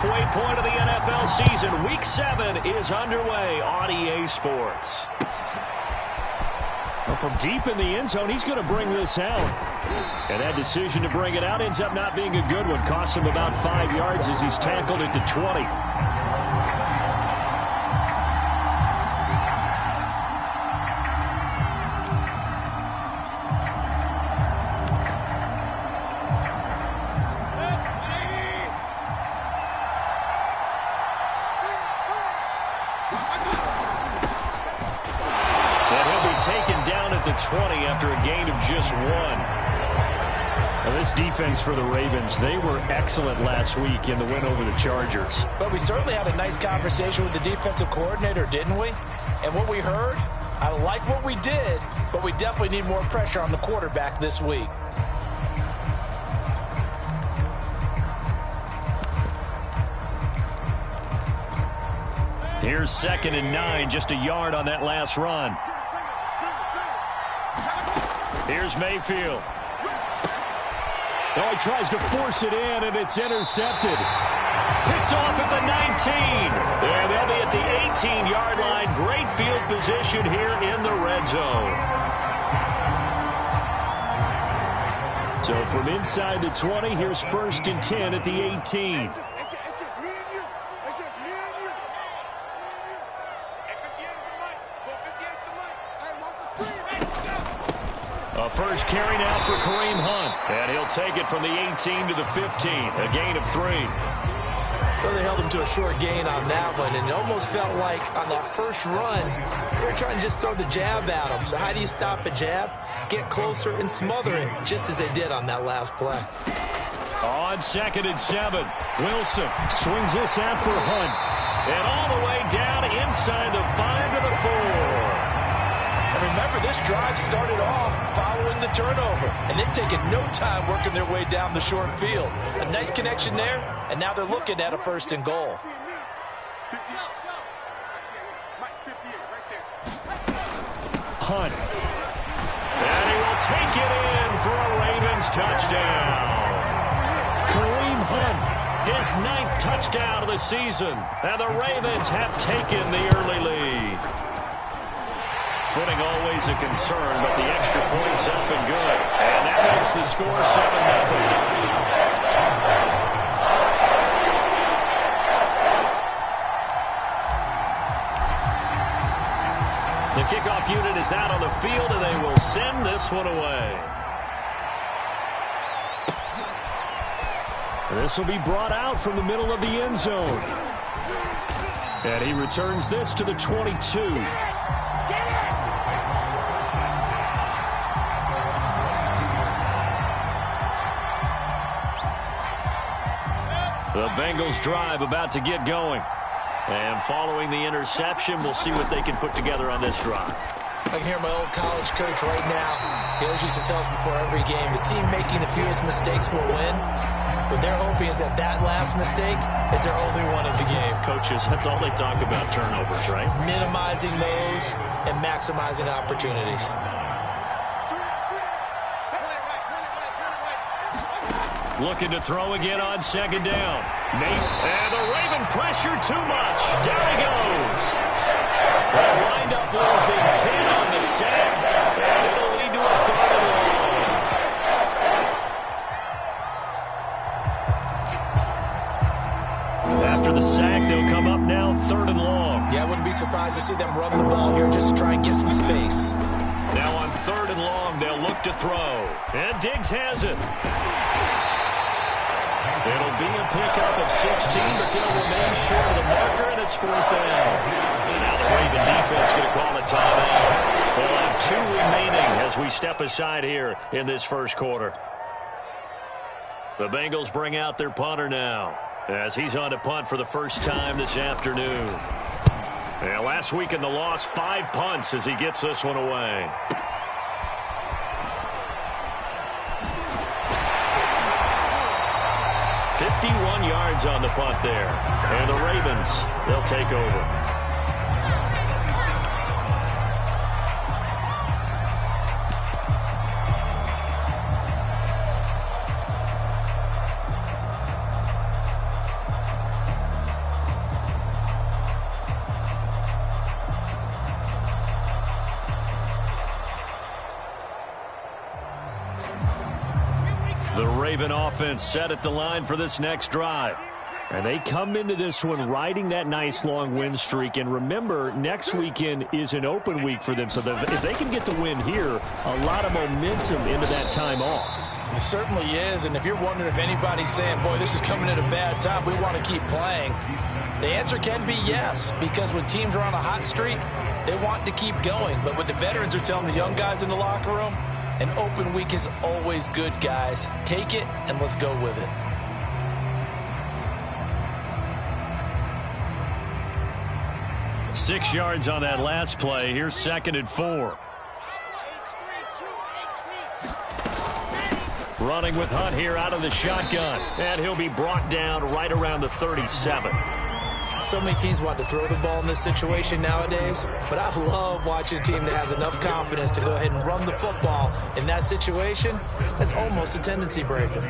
halfway point of the NFL season. Week 7 is underway on EA Sports. Well, from deep in the end zone, he's going to bring this out. And that decision to bring it out ends up not being a good one. Cost him about 5 yards as he's tackled at the 20. Taken down at the 20 after a gain of just 1. Well, this defense for the Ravens, they were excellent last week in the win over the Chargers. But we certainly had a nice conversation with the defensive coordinator, didn't we? And what we heard, I like what we did, but we definitely need more pressure on the quarterback this week. Here's 2nd and 9, just a yard on that last run. Here's Mayfield. Oh, he tries to force it in, and it's intercepted. Picked off at the 19. And they'll be at the 18-yard line. Great field position here in the red zone. So from inside the 20, here's 1st and 10 at the 18. A first carry now for Kareem Hunt. And he'll take it from the 18 to the 15. A gain of 3. Well, they held him to a short gain on that one, and it almost felt like on that first run, they were trying to just throw the jab at him. So how do you stop a jab? Get closer and smother it, just as they did on that last play. On 2nd and 7, Wilson swings this out for Hunt. And all the way down inside the 5 to the 4. Remember, this drive started off following the turnover, and they've taken no time working their way down the short field. A nice connection there, and now they're looking at a 1st and goal. Hunt. And he will take it in for a Ravens touchdown. Kareem Hunt, his 9th touchdown of the season, and the Ravens have taken the early lead. Footing always a concern, but the extra point's up and good. And that makes the score 7-0. The kickoff unit is out on the field, and they will send this one away. This will be brought out from the middle of the end zone. And he returns this to the 22. The Bengals drive about to get going. And following the interception, we'll see what they can put together on this drive. I can hear my old college coach right now. He always used to tell us before every game, the team making the fewest mistakes will win. What they're hoping is that that last mistake is their only one of the game. Coaches, that's all they talk about, turnovers, right? Minimizing those and maximizing opportunities. Looking to throw again on 2nd down. And the Raven pressure too much. Down he goes. They wind up losing 10 on the sack. And it'll lead to a 3rd and long. After the sack, they'll come up now 3rd and long. Yeah, I wouldn't be surprised to see them run the ball here just to try and get some space. Now on 3rd and long, they'll look to throw. And Diggs has it. It'll be a pickup of 16, but they'll remain short of the marker, and it's 4th down. And now the Raven defense going to call a timeout. They'll have 2 remaining as we step aside here in this first quarter. The Bengals bring out their punter now, as he's on to punt for the first time this afternoon. And last week in the loss, 5 punts as he gets this one away. 51 yards on the punt there. And the Ravens, they'll take over. The Raven offense set at the line for this next drive. And they come into this one riding that nice long win streak. And remember, next weekend is an open week for them. So if they can get the win here, a lot of momentum into that time off. It certainly is. And if you're wondering if anybody's saying, boy, this is coming at a bad time, we want to keep playing, the answer can be yes. Because when teams are on a hot streak, they want to keep going. But what the veterans are telling the young guys in the locker room, an open week is always good, guys. Take it and let's go with it. Six yards on that last play. Here's 2nd and 4. Running with Hunt here out of the shotgun. And he'll be brought down right around the 37. So many teams want to throw the ball in this situation nowadays, but I love watching a team that has enough confidence to go ahead and run the football in that situation. That's almost a tendency breaker.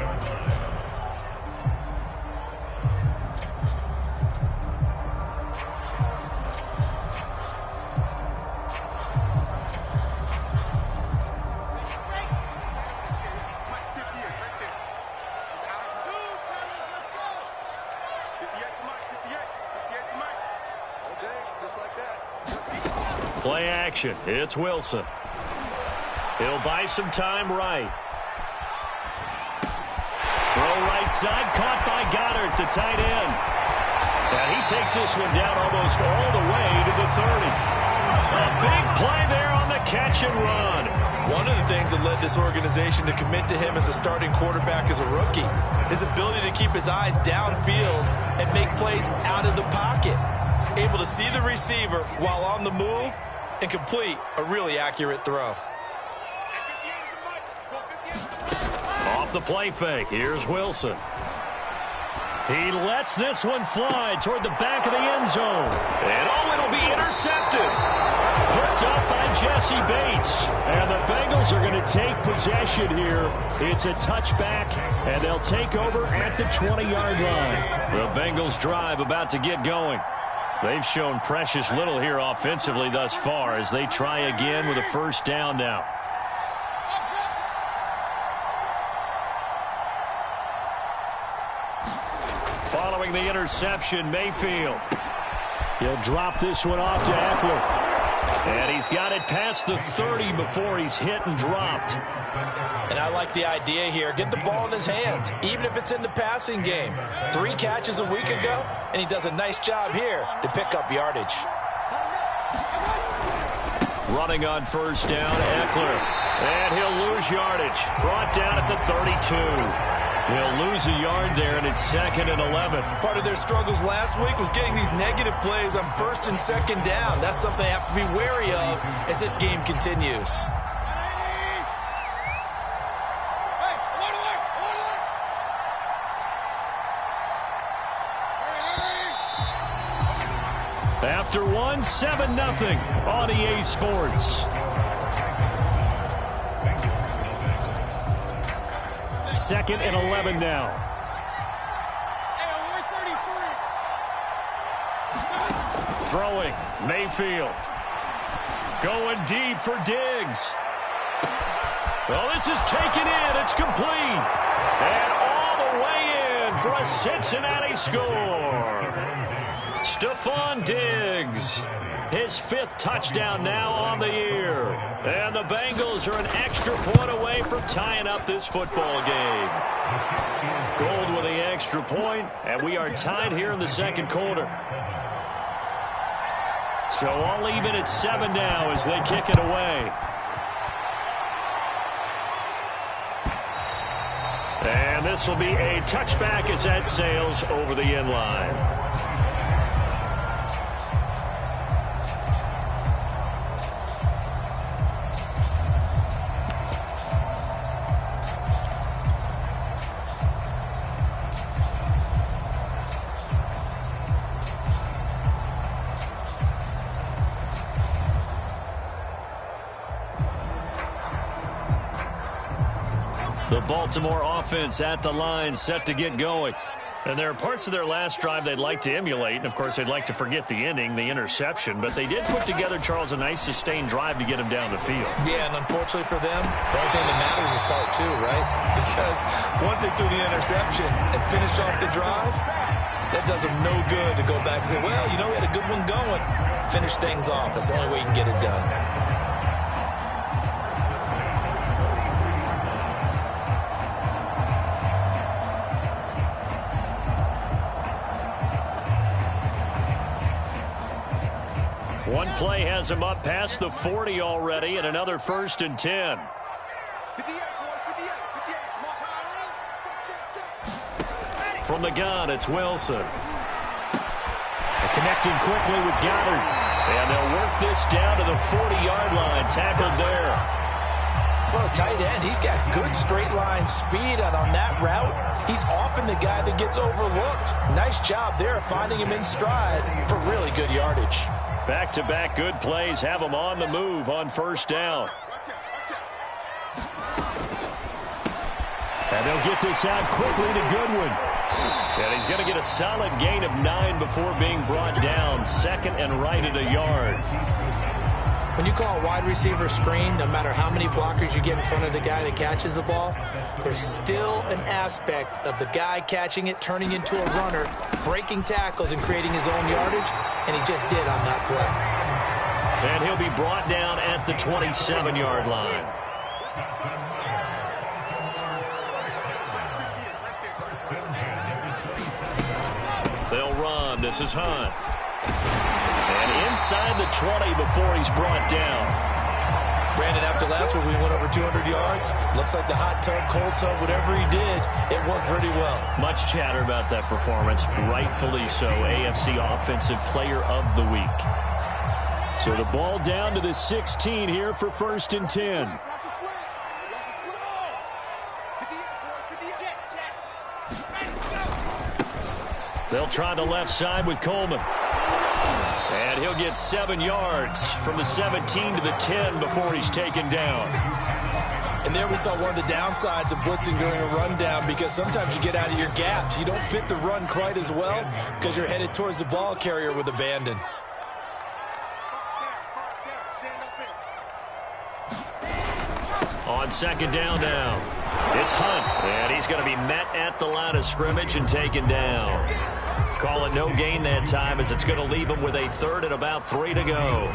Play action. It's Wilson. He'll buy some time right. Throw right side. Caught by Goddard, the tight end. And he takes this one down almost all the way to the 30. A big play there on the catch and run. One of the things that led this organization to commit to him as a starting quarterback as a rookie, his ability to keep his eyes downfield and make plays out of the pocket. Able to see the receiver while on the move and complete a really accurate throw. Off the play fake. Here's Wilson. He lets this one fly toward the back of the end zone. And it'll be intercepted. Hooked up by Jesse Bates. And the Bengals are going to take possession here. It's a touchback, and they'll take over at the 20-yard line. The Bengals drive about to get going. They've shown precious little here offensively thus far as they try again with a first down now. Following the interception, Mayfield. He'll drop this one off to Eckler. And he's got it past the 30 before he's hit and dropped. And I like the idea here. Get the ball in his hands, even if it's in the passing game. 3 catches a week ago, and he does a nice job here to pick up yardage. Running on first down, Eckler. And he'll lose yardage. Brought down at the 32. He'll lose a yard there, and it's 2nd and 11. Part of their struggles last week was getting these negative plays on 1st and 2nd down. That's something they have to be wary of as this game continues. After one, 7-0 on EA Sports. 2nd and 11 now. Throwing, Mayfield. Going deep for Diggs. Well, this is taken in. It's complete. And all the way in for a Cincinnati score. Stephon Diggs. His 5th touchdown now on the year. And the Bengals are an extra point away from tying up this football game. Gold with the extra point, and we are tied here in the 2nd quarter. So all even at 7 now as they kick it away. And this will be a touchback as that sails over the end line. The Baltimore offense at the line, set to get going. And there are parts of their last drive they'd like to emulate, and, of course, they'd like to forget the ending, the interception. But they did put together, Charles, a nice sustained drive to get him down the field. Yeah, and unfortunately for them, the only thing that matters is part two, right? Because once they threw the interception and finished off the drive, that does them no good to go back and say, well, you know, we had a good one going. Finish things off. That's the only way you can get it done. One play has him up past the 40 already, and another 1st and 10. From the gun, it's Wilson. Connecting quickly with Goddard. And they'll work this down to the 40-yard line. Tackled there. For a tight end, he's got good straight-line speed, and on that route, he's often the guy that gets overlooked. Nice job there finding him in stride for really good yardage. Back-to-back good plays have him on the move on 1st down. And they'll get this out quickly to Goodwin. And he's going to get a solid gain of 9 before being brought down. 2nd and right at a yard. When you call a wide receiver screen, no matter how many blockers you get in front of the guy that catches the ball, there's still an aspect of the guy catching it, turning into a runner, breaking tackles and creating his own yardage, and he just did on that play. And he'll be brought down at the 27-yard line. They'll run. This is Hunt. And inside the 20 before he's brought down. Brandon, after last week we went over 200 yards. Looks like the hot tub, cold tub, whatever he did, it worked pretty well. Much chatter about that performance. Rightfully so. AFC Offensive Player of the Week. So the ball down to the 16 here for 1st and 10. They'll try the left side with Coleman. And he'll get 7 yards from the 17 to the 10 before he's taken down. And there we saw one of the downsides of blitzing during a rundown, because sometimes you get out of your gaps. You don't fit the run quite as well because you're headed towards the ball carrier with abandon. On 2nd down now, it's Hunt. And he's going to be met at the line of scrimmage and taken down. Call it no gain that time, as it's going to leave him with a 3rd and about 3 to go.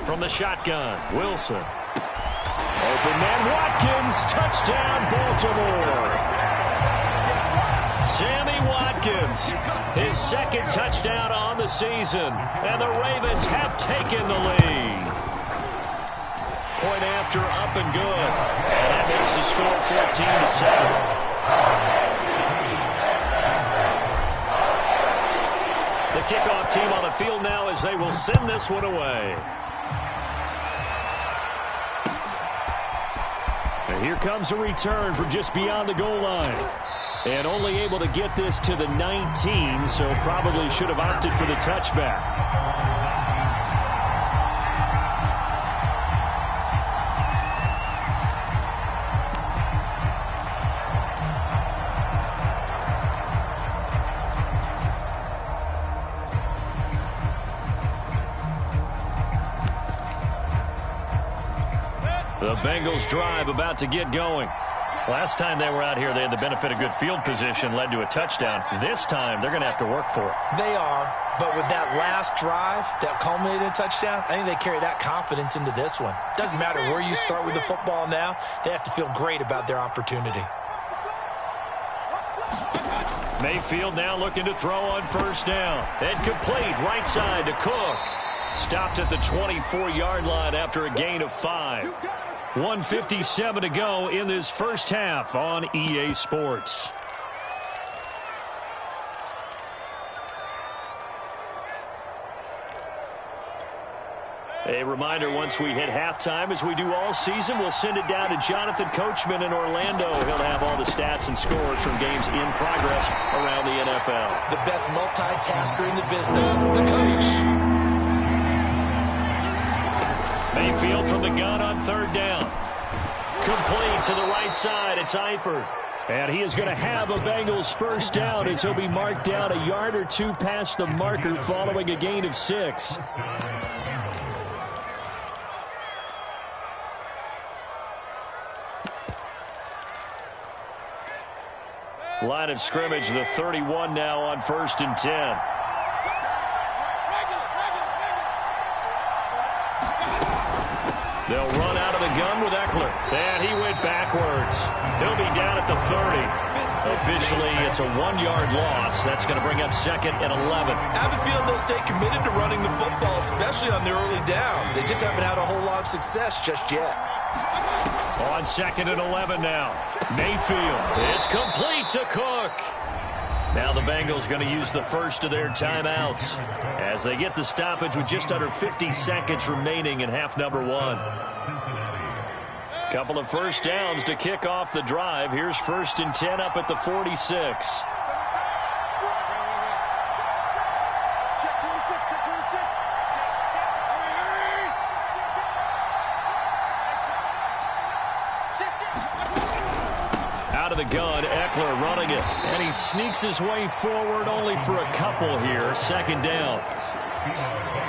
From the shotgun, Wilson. Open man, Watkins, touchdown, Baltimore. Sammy Watkins, his 2nd touchdown on the season, and the Ravens have taken the lead. Point after, up and good, and that makes the score 14-7. The kickoff team on the field now as they will send this one away. And here comes a return from just beyond the goal line. And only able to get this to the 19, so probably should have opted for the touchback. The Bengals drive about to get going. Last time they were out here, they had the benefit of good field position, led to a touchdown. This time, they're going to have to work for it. They are, but with that last drive that culminated in a touchdown, I think they carry that confidence into this one. Doesn't matter where you start with the football now, they have to feel great about their opportunity. Mayfield now looking to throw on 1st down. And complete, right side to Cook. Stopped at the 24-yard line after a gain of 5. 1:57 to go in this first half on EA Sports. A reminder, once we hit halftime, as we do all season, we'll send it down to Jonathan Coachman in Orlando. He'll have all the stats and scores from games in progress around the NFL. The best multitasker in the business, the coach. Mayfield from the gun on third down. Complete to the right side. It's Eifert. And he is going to have a Bengals first down as he'll be marked down a yard or two past the marker following a gain of 6. Line of scrimmage, the 31 now on 1st and 10. They'll run out of the gun with Eckler. And he went backwards. He'll be down at the 30. Officially, it's a 1-yard loss. That's going to bring up 2nd and 11. I have a feeling they'll stay committed to running the football, especially on the early downs. They just haven't had a whole lot of success just yet. On 2nd and 11 now. Mayfield. It's complete to Cook. Now the Bengals going to use the first of their timeouts as they get the stoppage with just under 50 seconds remaining in half number 1. Couple of first downs to kick off the drive. Here's 1st and 10 up at the 46. Out of the gun, Eckler running it. And he sneaks his way forward only for a couple here. 2nd down.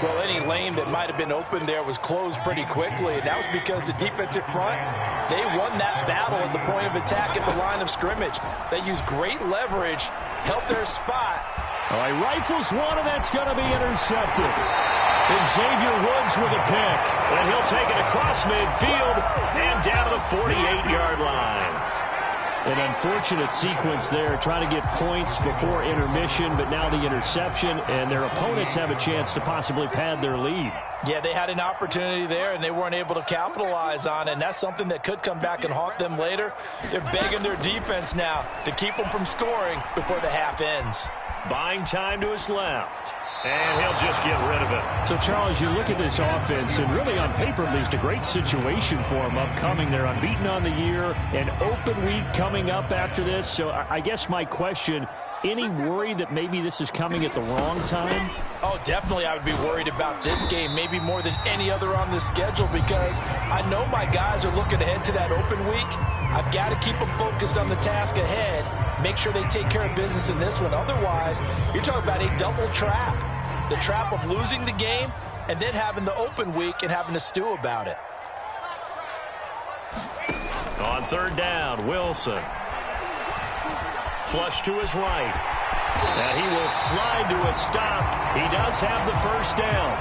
Well, any lane that might have been open there was closed pretty quickly, and that was because the defensive front, they won that battle at the point of attack at the line of scrimmage. They used great leverage, helped their spot. All right, rifles one, and that's going to be intercepted. And Xavier Woods with a pick. And he'll take it across midfield and down to the 48-yard line. An unfortunate sequence there, trying to get points before intermission, but now the interception, and their opponents have a chance to possibly pad their lead. Yeah, they had an opportunity there, and they weren't able to capitalize on it, and that's something that could come back and haunt them later. They're begging their defense now to keep them from scoring before the half ends. Buying time to his left. And he'll just get rid of it. So, Charles, you look at this offense, and really on paper, at least, a great situation for them upcoming. They're unbeaten on the year, an open week coming up after this. So I guess my question, any worry that maybe this is coming at the wrong time? Oh, definitely I would be worried about this game, maybe more than any other on the schedule, because I know my guys are looking ahead to that open week. I've got to keep them focused on the task ahead, make sure they take care of business in this one. Otherwise, you're talking about a double trap. The trap of losing the game and then having the open week and having to stew about it. On 3rd down, Wilson. Flush to his right. And he will slide to a stop. He does have the first down.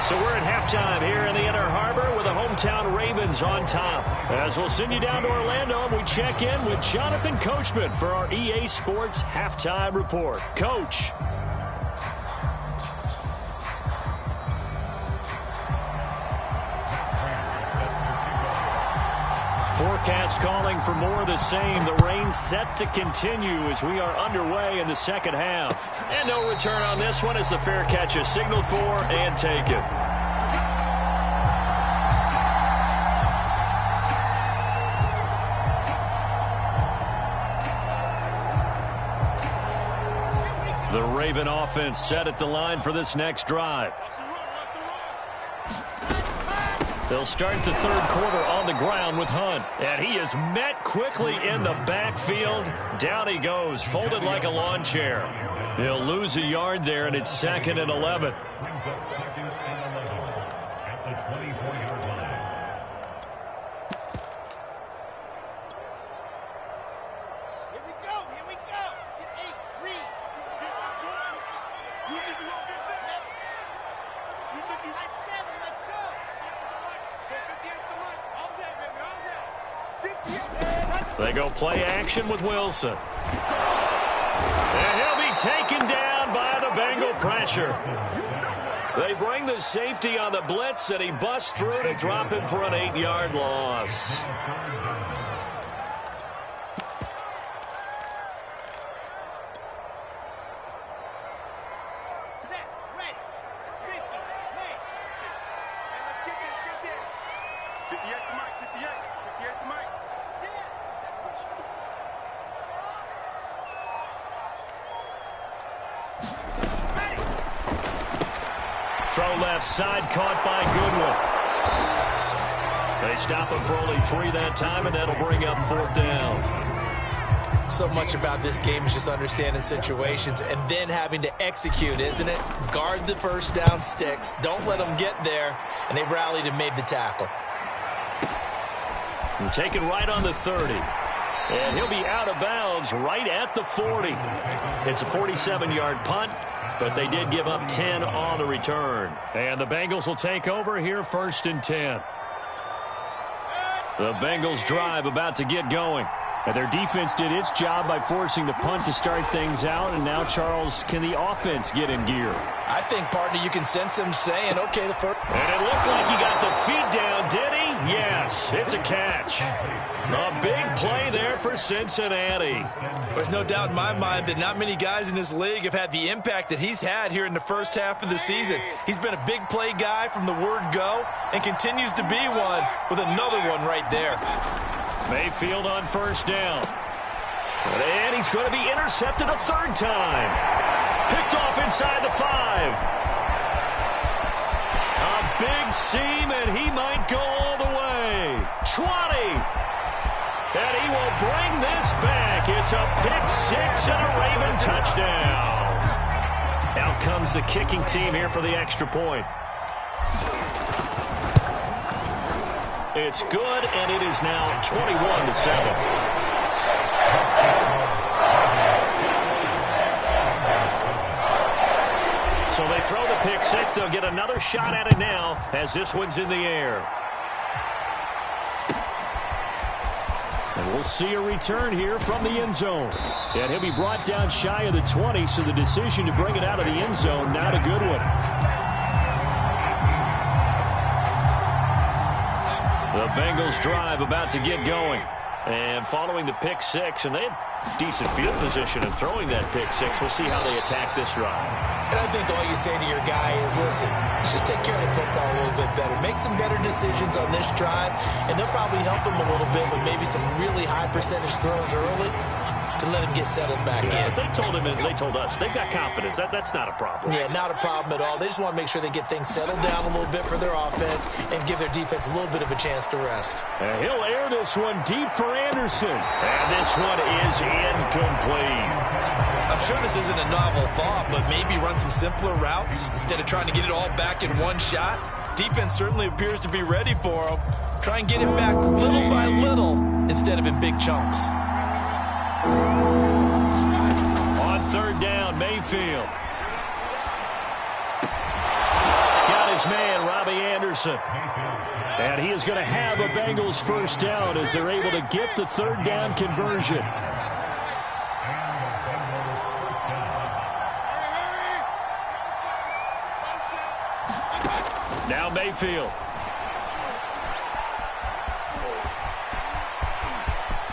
So we're at halftime here in the Inner Harbor with the hometown Ravens on top. As we'll send you down to Orlando, and we check in with Jonathan Coachman for our EA Sports Halftime Report. Coach. Forecast calling for more of the same. The rain set to continue as we are underway in the second half. And no return on this one as the fair catch is signaled for and taken. The Raven offense set at the line for this next drive. They'll start the 3rd quarter on the ground with Hunt. And he is met quickly in the backfield. Down he goes, folded like a lawn chair. They'll lose a yard there, and it's 2nd and 11. They go play action with Wilson. And he'll be taken down by the Bengal pressure. They bring the safety on the blitz, and he busts through to drop him for an 8-yard loss. left side, caught by Goodwin. They stop him for only 3 that time, and that'll bring up 4th down. So much about this game is just understanding situations and then having to execute, isn't it? Guard the first down sticks. Don't let them get there. And they rallied and made the tackle. And taken right on the 30. And he'll be out of bounds right at the 40. It's a 47-yard punt, but they did give up 10 on the return. And the Bengals will take over here, 1st and 10. The Bengals drive about to get going. And their defense did its job by forcing the punt to start things out. And now, Charles, can the offense get in gear? I think, partner, you can sense him saying, okay, the first. And it looked like he got the feet down, did he? Yes, it's a catch. A big play there for Cincinnati. There's no doubt in my mind that not many guys in this league have had the impact that he's had here in the first half of the season. He's been a big play guy from the word go and continues to be one with another one right there. Mayfield on 1st down. And he's going to be intercepted a 3rd time. Picked off inside the 5. A big seam, and he might go all the way. 20. And he will bring this back. It's a pick 6 and a Raven touchdown. Out comes the kicking team here for the extra point. It's good, and it is now 21-7. So they throw the pick 6. They'll get another shot at it now as this one's in the air. And we'll see a return here from the end zone. And he'll be brought down shy of the 20, so the decision to bring it out of the end zone, not a good one. The Bengals drive about to get going. And following the pick 6, and they had decent field position in throwing that pick 6. We'll see how they attack this drive. And I think all you say to your guy is, listen, let's just take care of the football a little bit better. Make some better decisions on this drive, and they'll probably help him a little bit with maybe some really high percentage throws early to let him get settled back in. They told him, and they told us, they've got confidence. That's not a problem. Yeah, not a problem at all. They just want to make sure they get things settled down a little bit for their offense and give their defense a little bit of a chance to rest. And he'll air this one deep for Anderson. And this one is incomplete. I'm sure this isn't a novel thought, but maybe run some simpler routes instead of trying to get it all back in one shot. Defense certainly appears to be ready for him. Try and get it back little by little instead of in big chunks. On 3rd down, Mayfield. Got his man, Robbie Anderson. And he is going to have a Bengals 1st down as they're able to get the 3rd down conversion. Now Mayfield.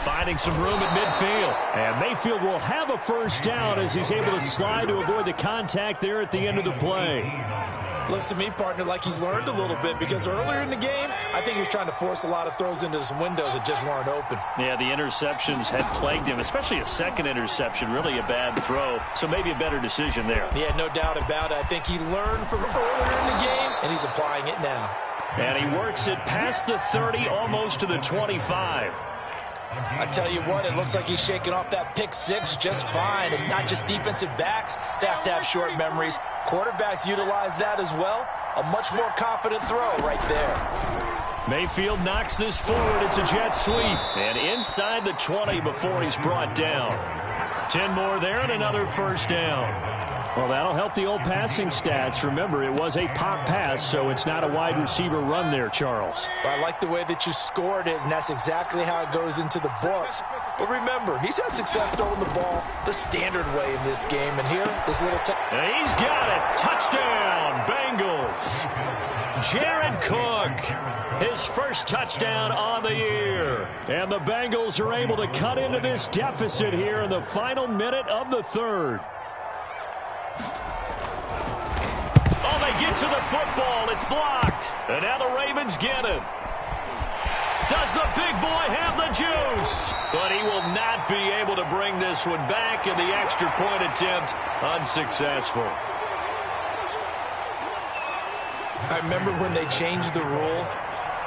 Finding some room at midfield. And Mayfield will have a 1st down as he's able to slide to avoid the contact there at the end of the play. Looks to me, partner, like he's learned a little bit because earlier in the game, I think he was trying to force a lot of throws into some windows that just weren't open. Yeah, the interceptions had plagued him, especially a second interception, really a bad throw. So maybe a better decision there. Yeah, no doubt about it. I think he learned from earlier in the game, and he's applying it now. And he works it past the 30, almost to the 25. I tell you what, it looks like he's shaking off that pick 6 just fine. It's not just defensive backs. They have to have short memories. Quarterbacks utilize that as well. A much more confident throw right there. Mayfield knocks this forward. It's a jet sweep. And inside the 20 before he's brought down. 10 more there and another 1st down. Well, that'll help the old passing stats. Remember, it was a pop pass, so it's not a wide receiver run there, Charles. Well, I like the way that you scored it, and that's exactly how it goes into the books. But remember, he's had success throwing the ball the standard way in this game. And here, this little... And he's got it. Touchdown, Bengals. Jared Cook, his 1st touchdown on the year. And the Bengals are able to cut into this deficit here in the final minute of the 3rd. Oh, they get to the football. It's blocked. And now the Ravens get it. Does the big boy have the juice? But he will not be able to bring this one back, and the extra point attempt unsuccessful. I remember when they changed the rule,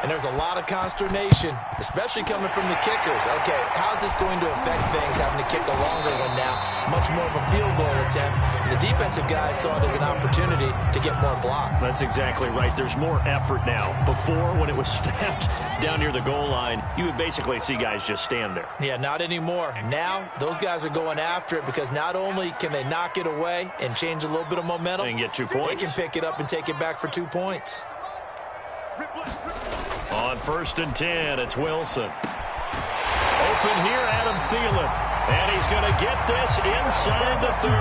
and there's a lot of consternation, especially coming from the kickers. Okay, how's this going to affect things, having to kick a longer one now, much more of a field goal attempt? And the defensive guys saw it as an opportunity to get more block. That's exactly right. There's more effort now. Before, when it was snapped down near the goal line, you would basically see guys just stand there. Yeah, not anymore. Now, those guys are going after it because not only can they knock it away and change a little bit of momentum, and get 2 points. They can pick it up and take it back for 2 points. On 1st and 10, it's Wilson. Open here, Adam Thielen. And he's going to get this inside the 30.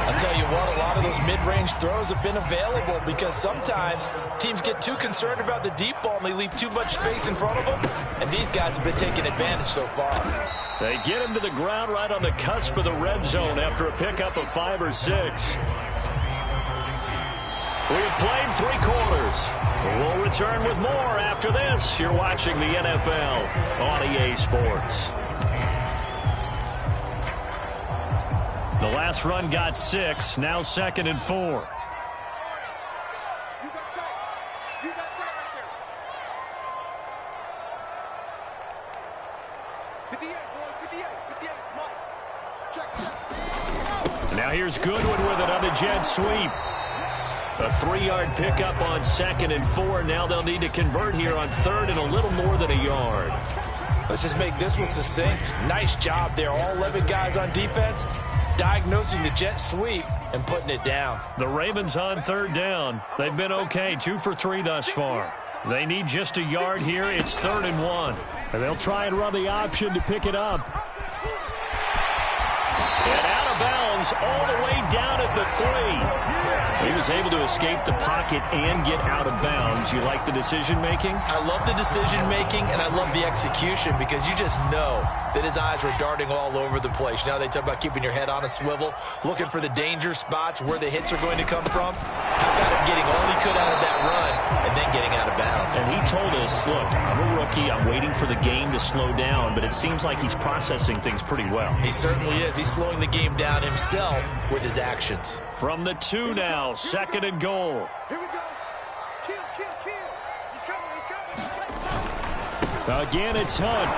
I'll tell you what, a lot of those mid-range throws have been available because sometimes teams get too concerned about the deep ball and they leave too much space in front of them. And these guys have been taking advantage so far. They get him to the ground right on the cusp of the red zone after a pickup of 5 or 6. We have played 3 quarters. We'll return with more after this. You're watching the NFL on EA Sports. The last run got 6. Now 2nd and 4. Now here's Goodwin with it on the jet sweep. A 3-yard pickup on 2nd and 4. Now they'll need to convert here on 3rd and a little more than a yard. Let's just make this one succinct. Nice job there. All 11 guys on defense diagnosing the jet sweep and putting it down. The Ravens on 3rd down. They've been okay, 2 for 3 thus far. They need just a yard here. It's 3rd and 1. And they'll try and run the option to pick it up. And out of bounds all the way down at the 3. He was able to escape the pocket and get out of bounds. You like the decision-making? I love the decision-making, and I love the execution because you just know that his eyes were darting all over the place. Now they talk about keeping your head on a swivel, looking for the danger spots where the hits are going to come from. How about him getting all he could out of that run and then getting out of bounds? And he told us, look, I'm a rookie. I'm waiting for the game to slow down, but it seems like he's processing things pretty well. He certainly is. He's slowing the game down himself with his actions. From the 2 now, 2nd and goal. Here we go. Kill. He's coming. Again, it's Hunt.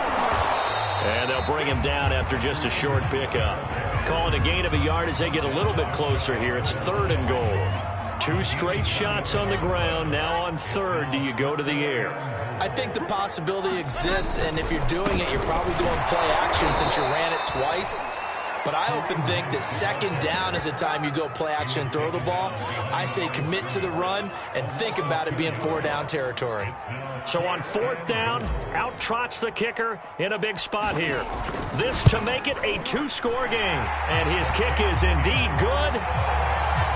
And they'll bring him down after just a short pickup. Calling a gain of a yard as they get a little bit closer here. It's 3rd and goal. 2 straight shots on the ground. Now on 3rd, do you go to the air? I think the possibility exists, and if you're doing it, you're probably going play action since you ran it twice. But I often think that 2nd down is the time you go play action and throw the ball. I say commit to the run and think about it being 4-down territory. So on 4th down, out trots the kicker in a big spot here. This to make it a 2-score game. And his kick is indeed good.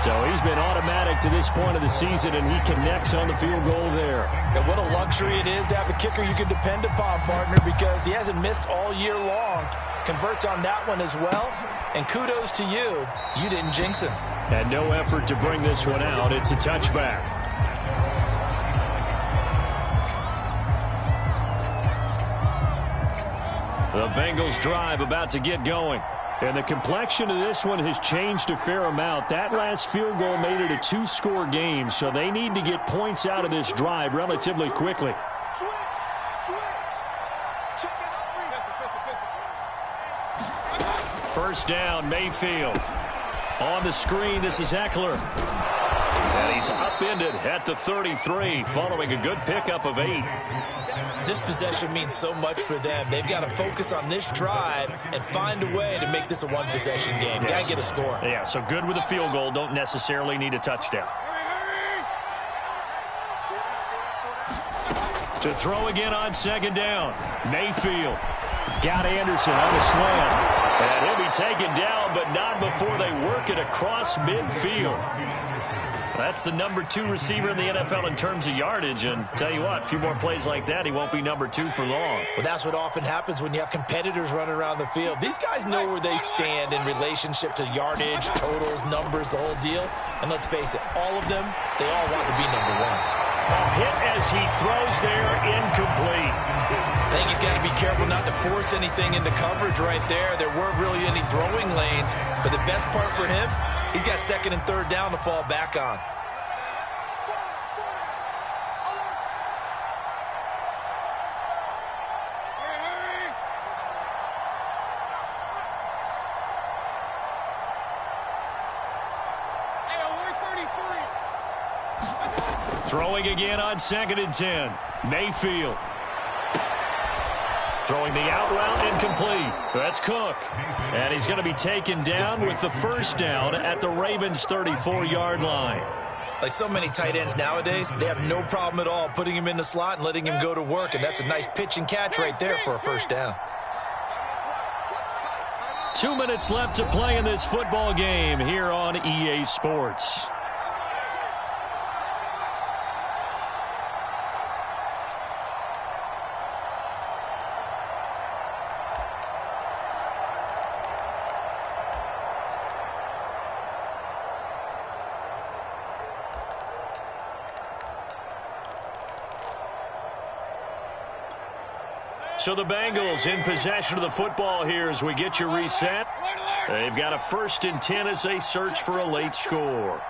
So he's been automatic to this point of the season, and he connects on the field goal there. And what a luxury it is to have a kicker you can depend upon, partner, because he hasn't missed all year long. Converts on that one as well. And kudos to you. You didn't jinx him. And no effort to bring this one out. It's a touchback. The Bengals drive about to get going. And the complexion of this one has changed a fair amount. That last field goal made it a 2-score game, so they need to get points out of this drive relatively quickly. First down, Mayfield. On the screen, this is Eckler. And he's upended at the 33, following a good pickup of 8. This possession means so much for them. They've got to focus on this drive and find a way to make this a one-possession game. Yes. Got to get a score. Yeah, so good with a field goal. Don't necessarily need a touchdown. To throw again on 2nd down. Mayfield. He's got Anderson on the slant. And he'll be taken down, but not before they work it across midfield. That's the number 2 receiver in the NFL in terms of yardage. And tell you what, a few more plays like that, he won't be number 2 for long. Well, that's what often happens when you have competitors running around the field. These guys know where they stand in relationship to yardage, totals, numbers, the whole deal. And let's face it, all of them, they all want to be number 1. A hit as he throws there, incomplete. I think he's got to be careful not to force anything into coverage right there. There weren't really any throwing lanes. But the best part for him, he's got 2nd and 3rd down to fall back on. Throwing again on 2nd and 10. Mayfield. Throwing the out route incomplete. That's Cook. And he's going to be taken down with the first down at the Ravens' 34-yard line. Like so many tight ends nowadays, they have no problem at all putting him in the slot and letting him go to work. And that's a nice pitch and catch right there for a first down. 2 minutes left to play in this football game here on EA Sports. So the Bengals in possession of the football here as we get you reset. They've got a 1st and 10 as they search for a late score.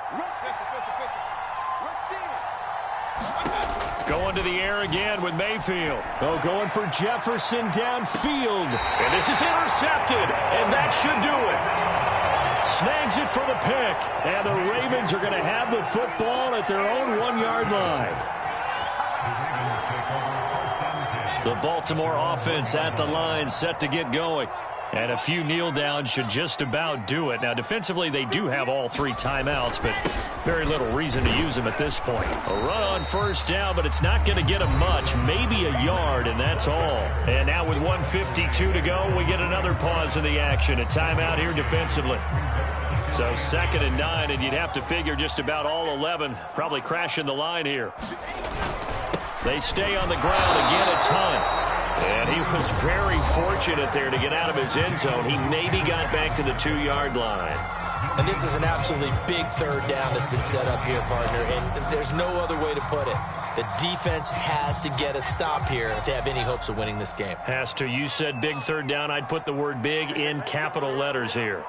Going to the air again with Mayfield. Oh, going for Jefferson downfield. And this is intercepted, and that should do it. Snags it for the pick, and the Ravens are going to have the football at their own 1-yard line. The Baltimore offense at the line, set to get going. And a few kneel downs should just about do it. Now, defensively, they do have all 3 timeouts, but very little reason to use them at this point. A run on first down, but it's not going to get them much. Maybe a yard, and that's all. And now with 1:52 to go, we get another pause in the action. A timeout here defensively. So 2nd and 9, and you'd have to figure just about all 11 probably crashing the line here. They stay on the ground. Again, it's Hunt. And he was very fortunate there to get out of his end zone. He maybe got back to the 2-yard line. And this is an absolutely big 3rd down that's been set up here, partner. And there's no other way to put it. The defense has to get a stop here if they have any hopes of winning this game. Has to. You said big 3rd down. I'd put the word big in capital letters here.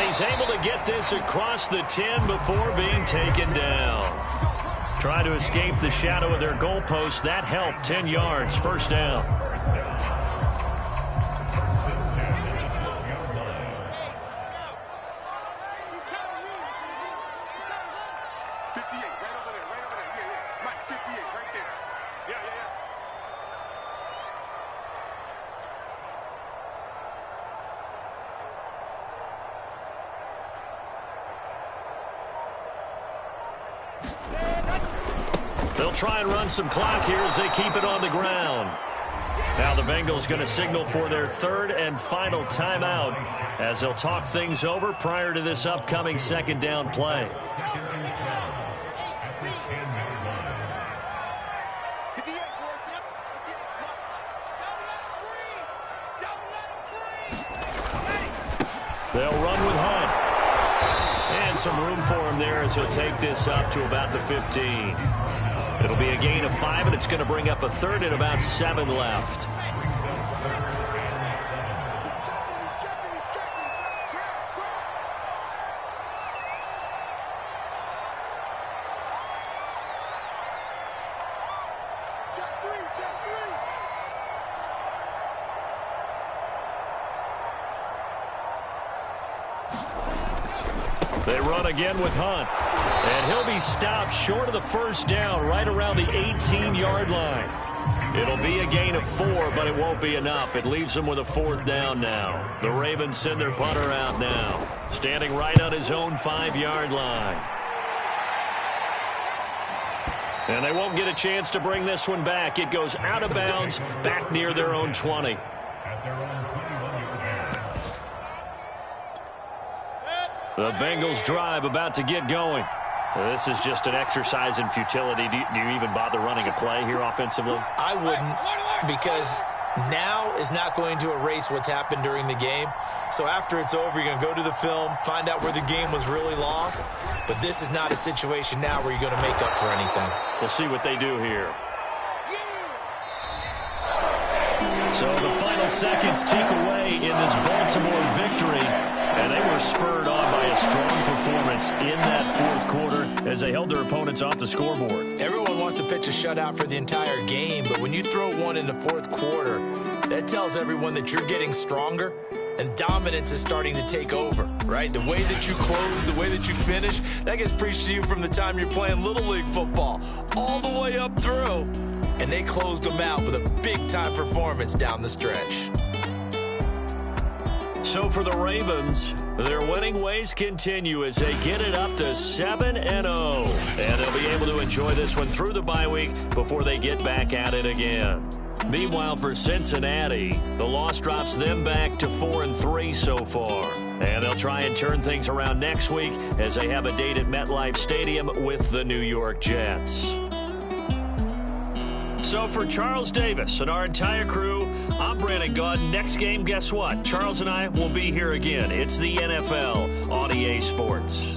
He's able to get this across the 10 before being taken down. Trying to escape the shadow of their goalpost. That helped. 10 yards. First down. They'll try and run some clock here as they keep it on the ground. Now the Bengals going to signal for their 3rd and final timeout as they'll talk things over prior to this upcoming 2nd down play. They'll run with Hunt. And some room for him there as he'll take this up to about the 15. It'll be a gain of 5, and it's going to bring up a 3rd and about 7 left. They run again with Hunt. And he'll be stopped short of the first down right around the 18-yard line. It'll be a gain of 4, but it won't be enough. It leaves them with a 4th down now. The Ravens send their punter out now, standing right on his own 5-yard line. And they won't get a chance to bring this one back. It goes out of bounds back near their own 20. The Bengals drive about to get going. This is just an exercise in futility. Do you even bother running a play here offensively? I wouldn't, because now is not going to erase what's happened during the game. So after it's over, you're going to go to the film, find out where the game was really lost. But this is not a situation now where you're going to make up for anything. We'll see what they do here. So the final seconds tick away in this Baltimore victory, and they were spurred on by a strong performance in that fourth quarter as they held their opponents off the scoreboard. Everyone wants to pitch a shutout for the entire game, but when you throw one in the fourth quarter, that tells everyone that you're getting stronger and dominance is starting to take over, right? The way that you close, the way that you finish, that gets preached to you from the time you're playing Little League football all the way up through. And they closed them out with a big-time performance down the stretch. So for the Ravens, their winning ways continue as they get it up to 7-0. And they'll be able to enjoy this one through the bye week before they get back at it again. Meanwhile, for Cincinnati, the loss drops them back to 4-3 so far. And they'll try and turn things around next week as they have a date at MetLife Stadium with the New York Jets. So for Charles Davis and our entire crew, I'm Brandon Gaudin. Next game, guess what? Charles and I will be here again. It's the NFL on EA Sports.